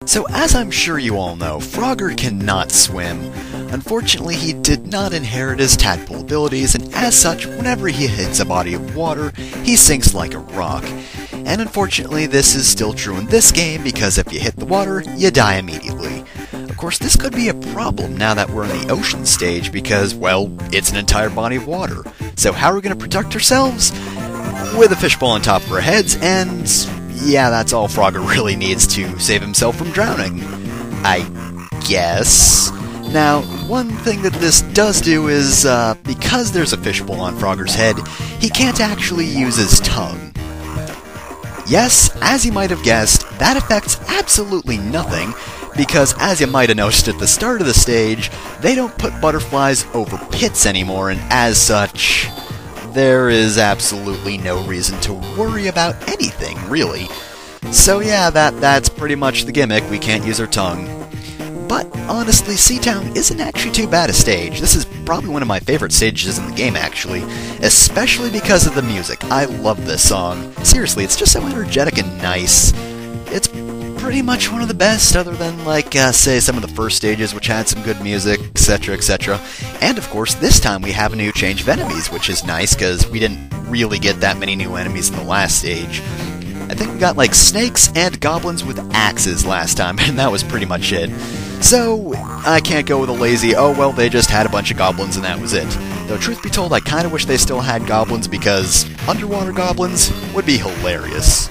So as I'm sure you all know, Frogger cannot swim. Unfortunately, he did not inherit his tadpole abilities, and as such, whenever he hits a body of water, he sinks like a rock. And unfortunately, this is still true in this game, because if you hit the water, you die immediately. Of course, this could be a problem now that we're in the ocean stage, because, well, it's an entire body of water. So how are we going to protect ourselves? With a fishbowl on top of our heads, and yeah, that's all Frogger really needs to save himself from drowning, I guess. Now, one thing that this does do is, because there's a fishbowl on Frogger's head, he can't actually use his tongue. Yes, as you might have guessed, that affects absolutely nothing, because as you might have noticed at the start of the stage, they don't put butterflies over pits anymore, and as such, there is absolutely no reason to worry about anything, really. So yeah, that's pretty much the gimmick, we can't use our tongue. But honestly, Seatown isn't actually too bad a stage. This is probably one of my favorite stages in the game, actually. Especially because of the music. I love this song. Seriously, it's just so energetic and nice. It's pretty much one of the best, other than, like, say, some of the first stages, which had some good music, etc., etc. And, of course, this time we have a new change of enemies, which is nice, because we didn't really get that many new enemies in the last stage. I think we got, like, snakes and goblins with axes last time, and that was pretty much it. So, I can't go with a lazy, oh well, they just had a bunch of goblins and that was it. Though, truth be told, I kinda wish they still had goblins, because underwater goblins would be hilarious.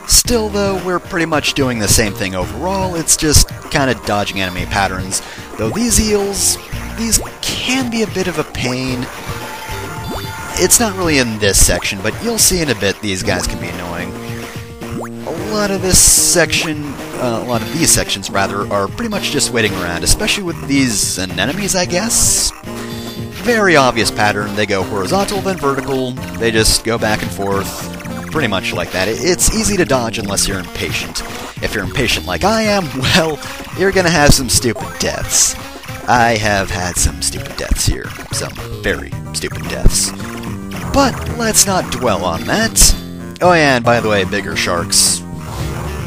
Still, though, we're pretty much doing the same thing overall, it's just kinda dodging enemy patterns. Though these eels, these can be a bit of a pain. It's not really in this section, but you'll see in a bit these guys can be annoying. A lot of these sections, are pretty much just waiting around, especially with these anemones, I guess? Very obvious pattern, they go horizontal, then vertical, they just go back and forth, pretty much like that. It's easy to dodge unless you're impatient. If you're impatient like I am, well, you're gonna have some stupid deaths. I have had some stupid deaths here, some very stupid deaths. But let's not dwell on that. Oh yeah, and by the way, bigger sharks.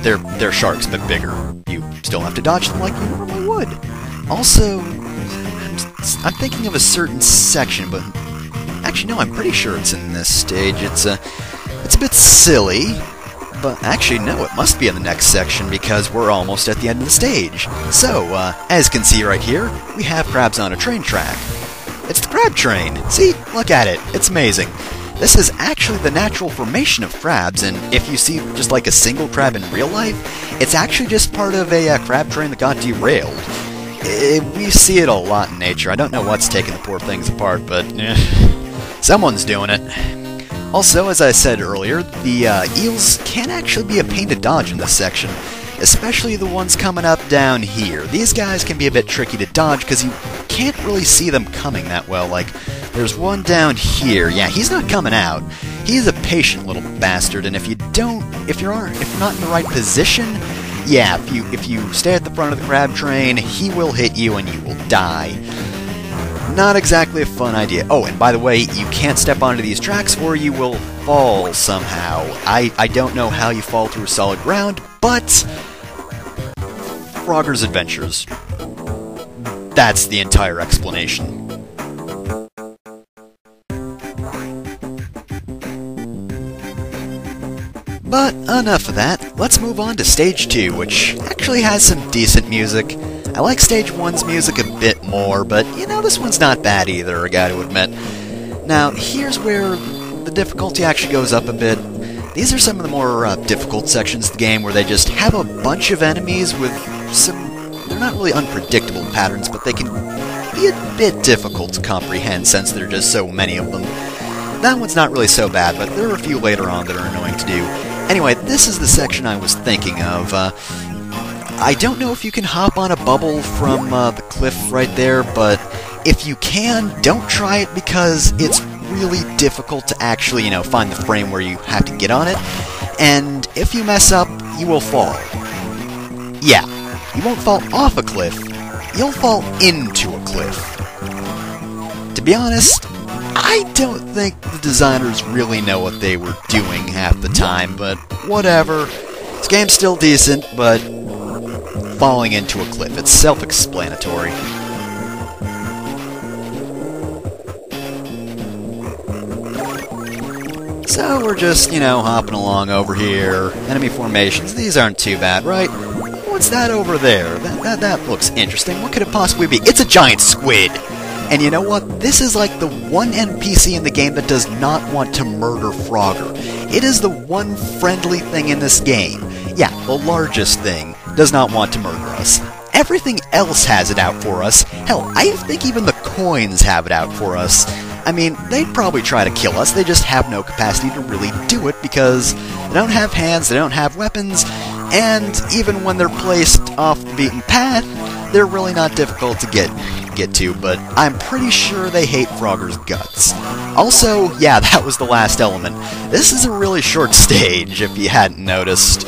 They're sharks, but bigger. You still have to dodge them like you normally would. Also, I'm thinking of a certain section, but actually no, I'm pretty sure it's in this stage. It's a bit silly, but actually no, it must be in the next section because we're almost at the end of the stage. So, as you can see right here, we have crabs on a train track. It's the crab train. See, look at it. It's amazing. This is actually the natural formation of crabs, and if you see just like a single crab in real life, it's actually just part of a crab train that got derailed. We see it a lot in nature. I don't know what's taking the poor things apart, but someone's doing it. Also, as I said earlier, the eels can actually be a pain to dodge in this section, especially the ones coming up down here. These guys can be a bit tricky to dodge because you can't really see them coming that well. Like, there's one down here. Yeah, he's not coming out. He's a patient little bastard, and if you're not in the right position, yeah, if you stay at the front of the crab train, he will hit you and you will die. Not exactly a fun idea. Oh, and by the way, you can't step onto these tracks or you will fall somehow. I don't know how you fall through solid ground, but Frogger's Adventures. That's the entire explanation. But enough of that, let's move on to Stage 2, which actually has some decent music. I like Stage 1's music a bit more, but, you know, this one's not bad either, I gotta admit. Now, here's where the difficulty actually goes up a bit. These are some of the more difficult sections of the game where they just have a bunch of enemies with they're not really unpredictable patterns, but they can be a bit difficult to comprehend since there are just so many of them. That one's not really so bad, but there are a few later on that are annoying to do. Anyway, this is the section I was thinking of. I don't know if you can hop on a bubble from the cliff right there, but if you can, don't try it because it's really difficult to actually, you know, find the frame where you have to get on it. And if you mess up, you will fall. Yeah, you won't fall off a cliff, you'll fall into a cliff. To be honest, I don't think the designers really know what they were doing half the time, but whatever. This game's still decent, but falling into a cliff. It's self-explanatory. So we're just, hopping along over here. Enemy formations, these aren't too bad, right? What's that over there? That looks interesting. What could it possibly be? It's a giant squid! And you know what? This is like the one NPC in the game that does not want to murder Frogger. It is the one friendly thing in this game. Yeah, the largest thing does not want to murder us. Everything else has it out for us. Hell, I think even the coins have it out for us. I mean, they'd probably try to kill us, they just have no capacity to really do it because they don't have hands, they don't have weapons, and even when they're placed off the beaten path, they're really not difficult to get to, but I'm pretty sure they hate Frogger's guts. Also, yeah, that was the last element. This is a really short stage, if you hadn't noticed.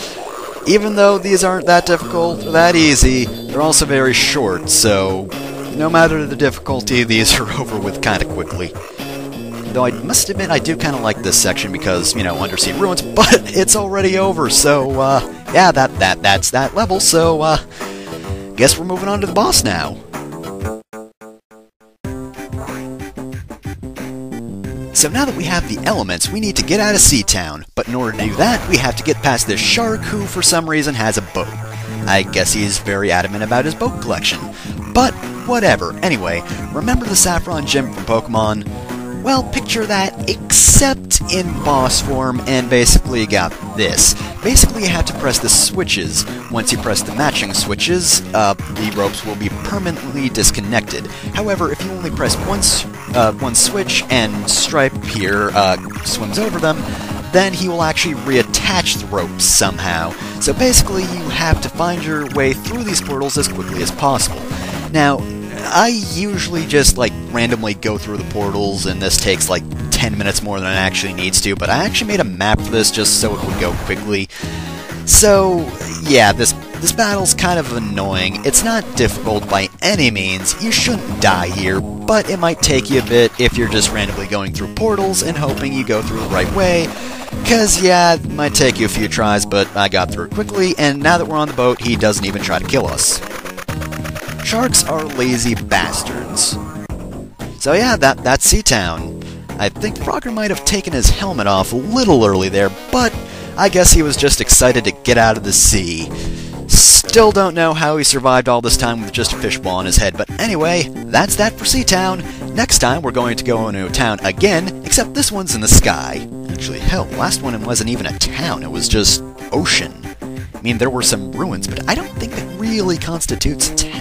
Even though these aren't that difficult or that easy, they're also very short, so no matter the difficulty, these are over with kind of quickly. Though I must admit, I do kind of like this section because, undersea ruins, but it's already over, so, yeah, that's that level, so, guess we're moving on to the boss now. So now that we have the elements, we need to get out of Seatown, but in order to do that, we have to get past this shark who, for some reason, has a boat. I guess he's very adamant about his boat collection. But, whatever. Anyway, remember the Saffron Gem from Pokemon? Well, picture that, except in boss form, and basically you got this. Basically, you have to press the switches. Once you press the matching switches, the ropes will be permanently disconnected. However, if you only press one switch and Stripe here swims over them, then he will actually reattach the ropes somehow. So basically, you have to find your way through these portals as quickly as possible. Now, I usually just, randomly go through the portals, and this takes, 10 minutes more than it actually needs to, but I actually made a map for this just so it would go quickly. So, yeah, this battle's kind of annoying. It's not difficult by any means. You shouldn't die here, but it might take you a bit if you're just randomly going through portals and hoping you go through the right way. Because, yeah, it might take you a few tries, but I got through it quickly, and now that we're on the boat, he doesn't even try to kill us. Sharks are lazy bastards. So yeah, that's Seatown. I think Frogger might have taken his helmet off a little early there, but I guess he was just excited to get out of the sea. Still don't know how he survived all this time with just a fishbowl on his head, but anyway, that's that for Seatown. Next time we're going to go into a town again, except this one's in the sky. Actually, hell, the last one wasn't even a town, it was just ocean. I mean, there were some ruins, but I don't think that really constitutes a town.